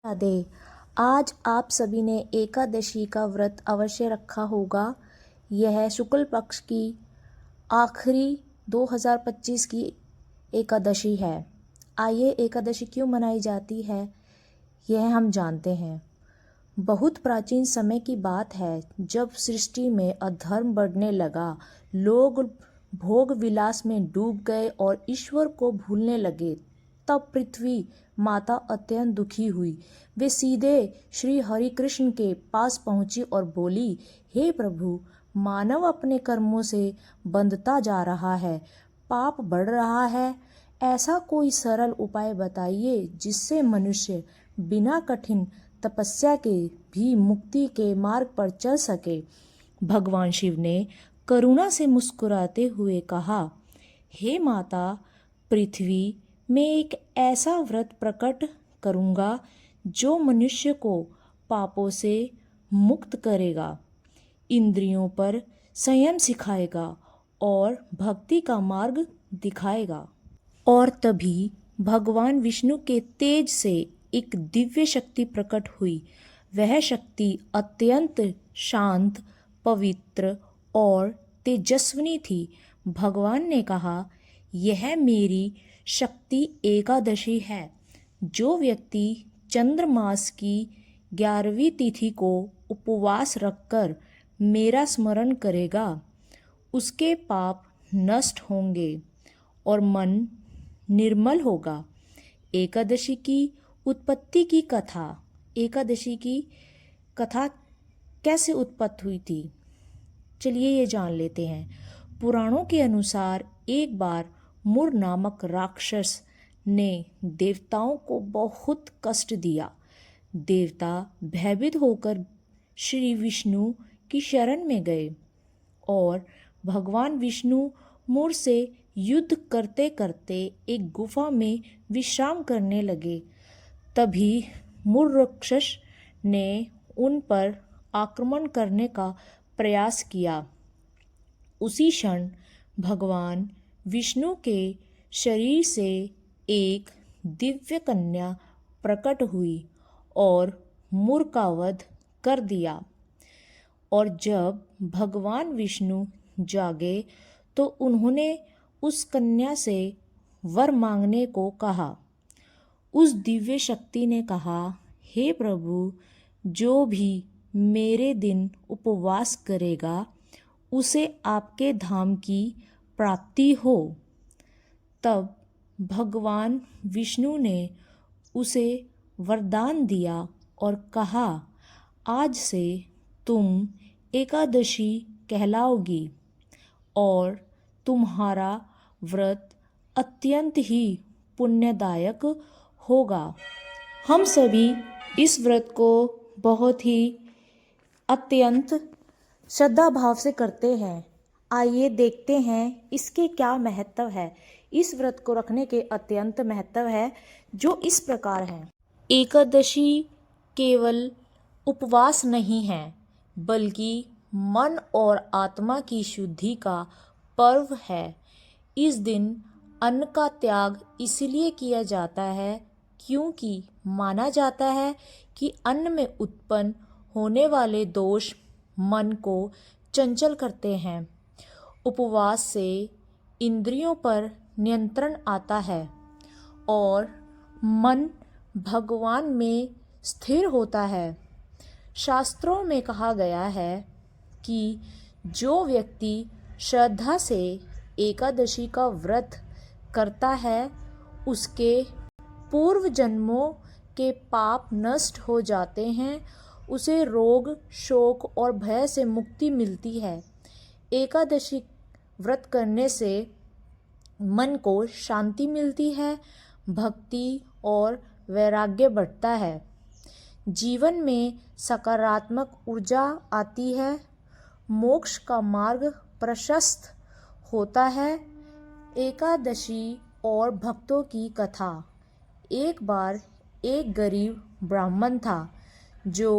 राधे। आज आप सभी ने एकादशी का व्रत अवश्य रखा होगा। यह शुक्ल पक्ष की आखिरी 2025 की एकादशी है। आइए एकादशी क्यों मनाई जाती है यह हम जानते हैं। बहुत प्राचीन समय की बात है, जब सृष्टि में अधर्म बढ़ने लगा, लोग भोग विलास में डूब गए और ईश्वर को भूलने लगे। तब पृथ्वी माता अत्यंत दुखी हुई। वे सीधे श्री हरि कृष्ण के पास पहुंची और बोली, हे प्रभु, मानव अपने कर्मों से बंधता जा रहा है, पाप बढ़ रहा है। ऐसा कोई सरल उपाय बताइए जिससे मनुष्य बिना कठिन तपस्या के भी मुक्ति के मार्ग पर चल सके। भगवान शिव ने करुणा से मुस्कुराते हुए कहा, हे माता, पृथ्वी में एक ऐसा व्रत प्रकट करूँगा जो मनुष्य को पापों से मुक्त करेगा, इंद्रियों पर संयम सिखाएगा और भक्ति का मार्ग दिखाएगा। और तभी भगवान विष्णु के तेज से एक दिव्य शक्ति प्रकट हुई। वह शक्ति अत्यंत शांत, पवित्र और तेजस्विनी थी। भगवान ने कहा, यह मेरी शक्ति एकादशी है। जो व्यक्ति चंद्रमास की 11वीं तिथि को उपवास रखकर मेरा स्मरण करेगा, उसके पाप नष्ट होंगे और मन निर्मल होगा। एकादशी की उत्पत्ति की कथा। एकादशी की कथा कैसे उत्पत्ति हुई थी, चलिए ये जान लेते हैं। पुराणों के अनुसार एक बार मुर नामक राक्षस ने देवताओं को बहुत कष्ट दिया। देवता भयभीत होकर श्री विष्णु की शरण में गए और भगवान विष्णु मुर से युद्ध करते करते एक गुफा में विश्राम करने लगे। तभी मुर राक्षस ने उन पर आक्रमण करने का प्रयास किया। उसी क्षण भगवान विष्णु के शरीर से एक दिव्य कन्या प्रकट हुई और मुर का वध कर दिया। और जब भगवान विष्णु जागे तो उन्होंने उस कन्या से वर मांगने को कहा। उस दिव्य शक्ति ने कहा, हे प्रभु, जो भी मेरे दिन उपवास करेगा उसे आपके धाम की प्राप्ति हो। तब भगवान विष्णु ने उसे वरदान दिया और कहा, आज से तुम एकादशी कहलाओगी और तुम्हारा व्रत अत्यंत ही पुण्यदायक होगा। हम सभी इस व्रत को बहुत ही अत्यंत श्रद्धा भाव से करते हैं। आइए देखते हैं इसके क्या महत्व है। इस व्रत को रखने के अत्यंत महत्व है, जो इस प्रकार है। एकादशी केवल उपवास नहीं है, बल्कि मन और आत्मा की शुद्धि का पर्व है। इस दिन अन्न का त्याग इसलिए किया जाता है क्योंकि माना जाता है कि अन्न में उत्पन्न होने वाले दोष मन को चंचल करते हैं। उपवास से इंद्रियों पर नियंत्रण आता है और मन भगवान में स्थिर होता है। शास्त्रों में कहा गया है कि जो व्यक्ति श्रद्धा से एकादशी का व्रत करता है, उसके पूर्व जन्मों के पाप नष्ट हो जाते हैं। उसे रोग, शोक और भय से मुक्ति मिलती है। एकादशी व्रत करने से मन को शांति मिलती है, भक्ति और वैराग्य बढ़ता है, जीवन में सकारात्मक ऊर्जा आती है, मोक्ष का मार्ग प्रशस्त होता है। एकादशी और भक्तों की कथा। एक बार एक गरीब ब्राह्मण था जो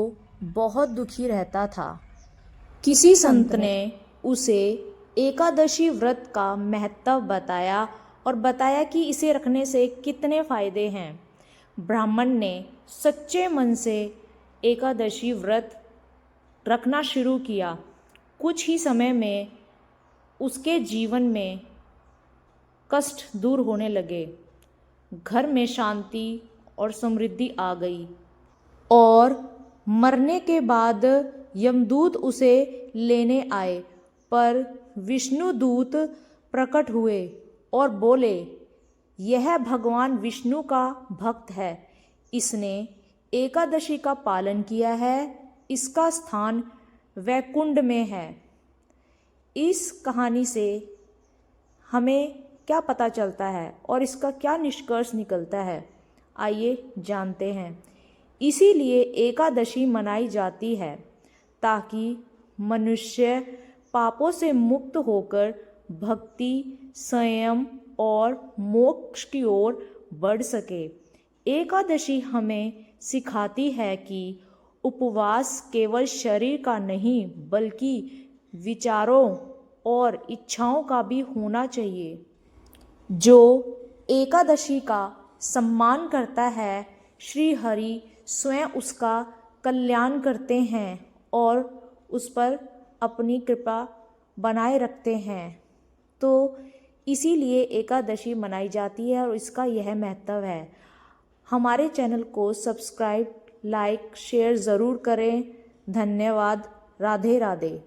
बहुत दुखी रहता था। किसी संत ने उसे एकादशी व्रत का महत्व बताया और बताया कि इसे रखने से कितने फायदे हैं। ब्राह्मण ने सच्चे मन से एकादशी व्रत रखना शुरू किया। कुछ ही समय में उसके जीवन में कष्ट दूर होने लगे, घर में शांति और समृद्धि आ गई और मरने के बाद यमदूत उसे लेने आए, पर विष्णु दूत प्रकट हुए और बोले, यह भगवान विष्णु का भक्त है, इसने एकादशी का पालन किया है, इसका स्थान वैकुंठ में है। इस कहानी से हमें क्या पता चलता है और इसका क्या निष्कर्ष निकलता है, आइए जानते हैं। इसीलिए एकादशी मनाई जाती है ताकि मनुष्य पापों से मुक्त होकर भक्ति, संयम और मोक्ष की ओर बढ़ सके। एकादशी हमें सिखाती है कि उपवास केवल शरीर का नहीं बल्कि विचारों और इच्छाओं का भी होना चाहिए। जो एकादशी का सम्मान करता है, श्री हरि स्वयं उसका कल्याण करते हैं और उस पर अपनी कृपा बनाए रखते हैं। तो इसीलिए एकादशी मनाई जाती है और इसका यह महत्व है। हमारे चैनल को सब्सक्राइब, लाइक, शेयर ज़रूर करें। धन्यवाद। राधे राधे।